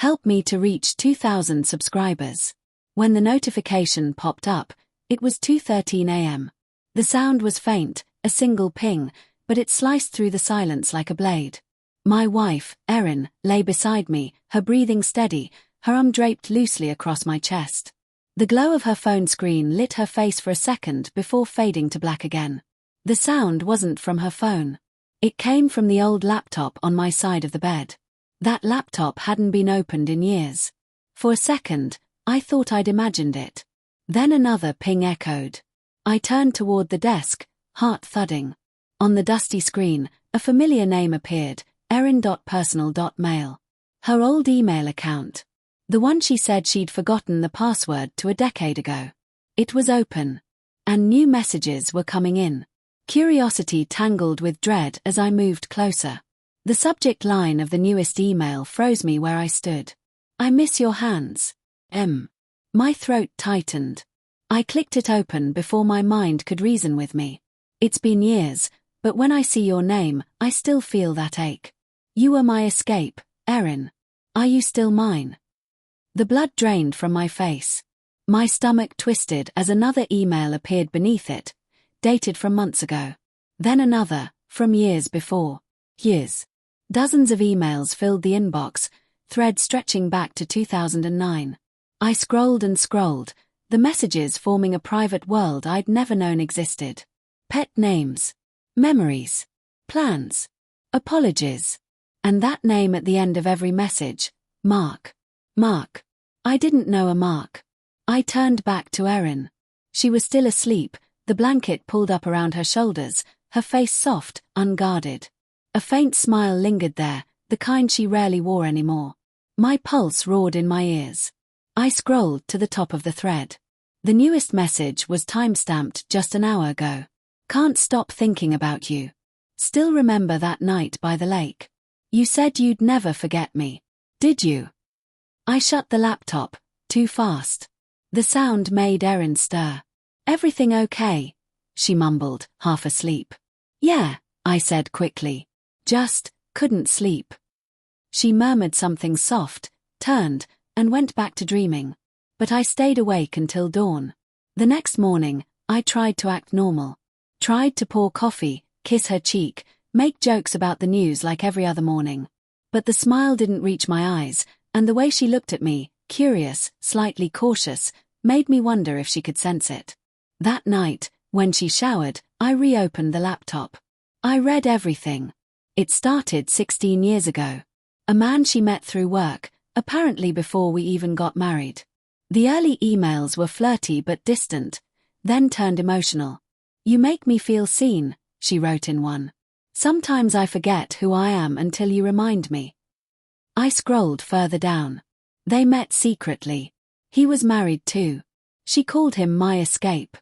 Help me to reach 2,000 subscribers. When the notification popped up, it was 2:13 a.m. The sound was faint, a single ping, but it sliced through the silence like a blade. My wife, Erin, lay beside me, her breathing steady, her arm draped loosely across my chest. The glow of her phone screen lit her face for a second before fading to black again. The sound wasn't from her phone. It came from the old laptop on my side of the bed. That laptop hadn't been opened in years. For a second, I thought I'd imagined it. Then another ping echoed. I turned toward the desk, heart thudding. On the dusty screen, a familiar name appeared, erin.personal.mail. Her old email account. The one she said she'd forgotten the password to a decade ago. It was open. And new messages were coming in. Curiosity tangled with dread as I moved closer. The subject line of the newest email froze me where I stood. I miss your hands. M. My throat tightened. I clicked it open before my mind could reason with me. It's been years, but when I see your name, I still feel that ache. You were my escape, Erin. Are you still mine? The blood drained from my face. My stomach twisted as another email appeared beneath it, dated from months ago. Then another, from years before. Years. Dozens of emails filled the inbox, threads stretching back to 2009. I scrolled and scrolled, the messages forming a private world I'd never known existed. Pet names. Memories. Plans. Apologies. And that name at the end of every message, Mark. Mark. I didn't know a Mark. I turned back to Erin. She was still asleep, the blanket pulled up around her shoulders, her face soft, unguarded. A faint smile lingered there, the kind she rarely wore anymore. My pulse roared in my ears. I scrolled to the top of the thread. The newest message was time-stamped just an hour ago. Can't stop thinking about you. Still remember that night by the lake. You said you'd never forget me. Did you? I shut the laptop, too fast. The sound made Erin stir. Everything okay? She mumbled, half asleep. Yeah, I said quickly. Just, couldn't sleep. She murmured something soft, turned, and went back to dreaming. But I stayed awake until dawn. The next morning, I tried to act normal. Tried to pour coffee, kiss her cheek, make jokes about the news like every other morning. But the smile didn't reach my eyes, and the way she looked at me, curious, slightly cautious, made me wonder if she could sense it. That night, when she showered, I reopened the laptop. I read everything. It started 16 years ago. A man she met through work, apparently before we even got married. The early emails were flirty but distant, then turned emotional. You make me feel seen, she wrote in one. Sometimes I forget who I am until you remind me. I scrolled further down. They met secretly. He was married too. She called him my escape.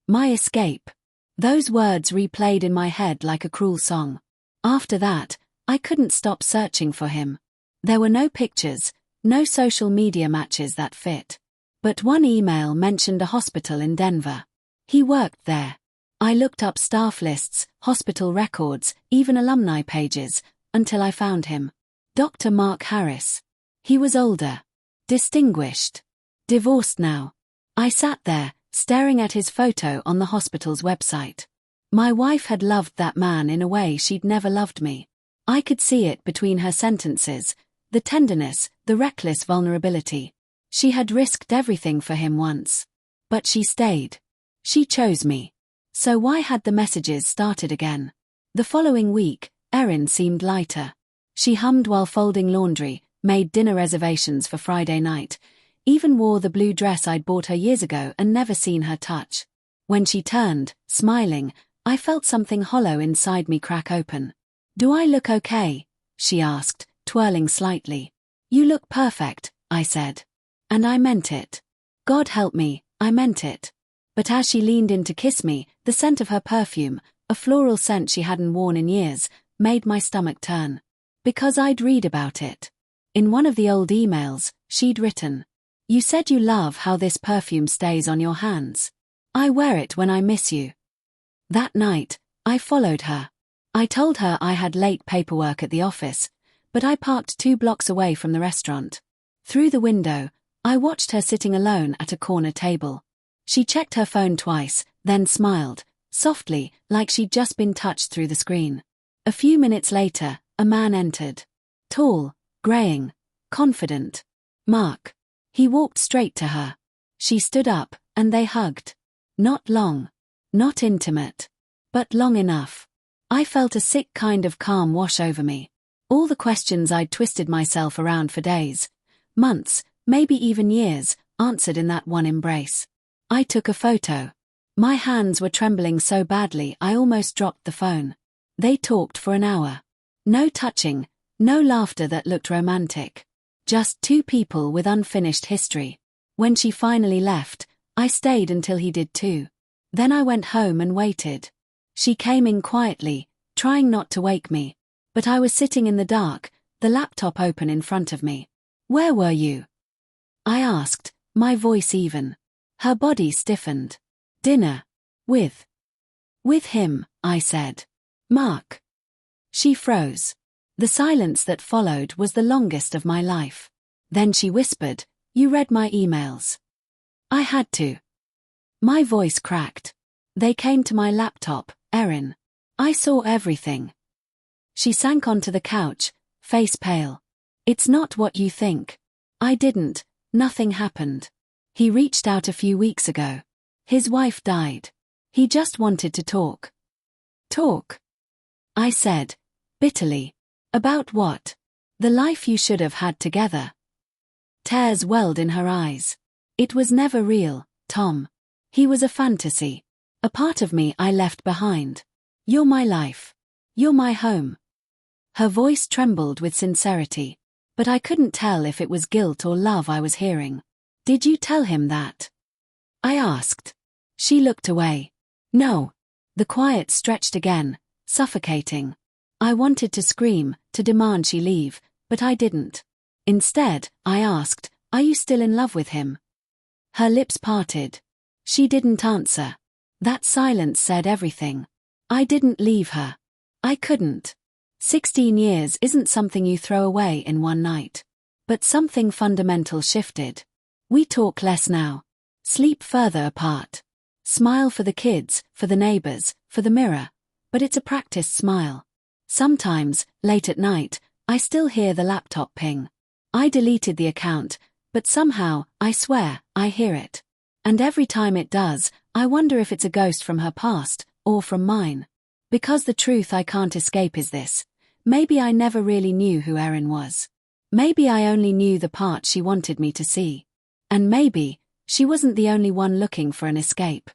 My escape. Those words replayed in my head like a cruel song. After that, I couldn't stop searching for him. There were no pictures, no social media matches that fit. But one email mentioned a hospital in Denver. He worked there. I looked up staff lists, hospital records, even alumni pages, until I found him. Dr. Mark Harris. He was older. Distinguished. Divorced now. I sat there, staring at his photo on the hospital's website. My wife had loved that man in a way she'd never loved me. I could see it between her sentences, the tenderness, the reckless vulnerability. She had risked everything for him once. But she stayed. She chose me. So why had the messages started again? The following week, Erin seemed lighter. She hummed while folding laundry, made dinner reservations for Friday night, even wore the blue dress I'd bought her years ago and never seen her touch. When she turned, smiling, I felt something hollow inside me crack open. Do I look okay? She asked, twirling slightly. You look perfect, I said. And I meant it. God help me, I meant it. But as she leaned in to kiss me, the scent of her perfume, a floral scent she hadn't worn in years, made my stomach turn. Because I'd read about it. In one of the old emails, she'd written, You said you love how this perfume stays on your hands. I wear it when I miss you. That night, I followed her. I told her I had late paperwork at the office, but I parked 2 blocks away from the restaurant. Through the window, I watched her sitting alone at a corner table. She checked her phone twice, then smiled, softly, like she'd just been touched through the screen. A few minutes later, a man entered. Tall, graying, confident. Mark. He walked straight to her. She stood up, and they hugged. Not long. Not intimate. But long enough. I felt a sick kind of calm wash over me. All the questions I'd twisted myself around for days, months, maybe even years, answered in that one embrace. I took a photo. My hands were trembling so badly I almost dropped the phone. They talked for an hour. No touching, no laughter that looked romantic. Just 2 people with unfinished history. When she finally left, I stayed until he did too. Then I went home and waited. She came in quietly, trying not to wake me. But I was sitting in the dark, the laptop open in front of me. "Where were you?" I asked, my voice even. Her body stiffened. "Dinner. With him," I said. "Mark." She froze. The silence that followed was the longest of my life. Then she whispered, "You read my emails." I had to. My voice cracked. "They came to my laptop, Erin. I saw everything." She sank onto the couch, face pale. "It's not what you think. I didn't, nothing happened. He reached out a few weeks ago. His wife died. He just wanted to talk." "Talk?" I said, bitterly. "About what? The life you should have had together." Tears welled in her eyes. "It was never real, Tom. He was a fantasy. A part of me I left behind. You're my life. You're my home." Her voice trembled with sincerity, but I couldn't tell if it was guilt or love I was hearing. "Did you tell him that?" I asked. She looked away. "No." The quiet stretched again, suffocating. I wanted to scream, to demand she leave, but I didn't. Instead, I asked, "Are you still in love with him?" Her lips parted. She didn't answer. That silence said everything. I didn't leave her. I couldn't. 16 years isn't something you throw away in one night. But something fundamental shifted. We talk less now. Sleep further apart. Smile for the kids, for the neighbors, for the mirror. But it's a practiced smile. Sometimes, late at night, I still hear the laptop ping. I deleted the account, but somehow, I swear, I hear it. And every time it does, I wonder if it's a ghost from her past, or from mine. Because the truth I can't escape is this. Maybe I never really knew who Erin was. Maybe I only knew the part she wanted me to see. And maybe, she wasn't the only one looking for an escape.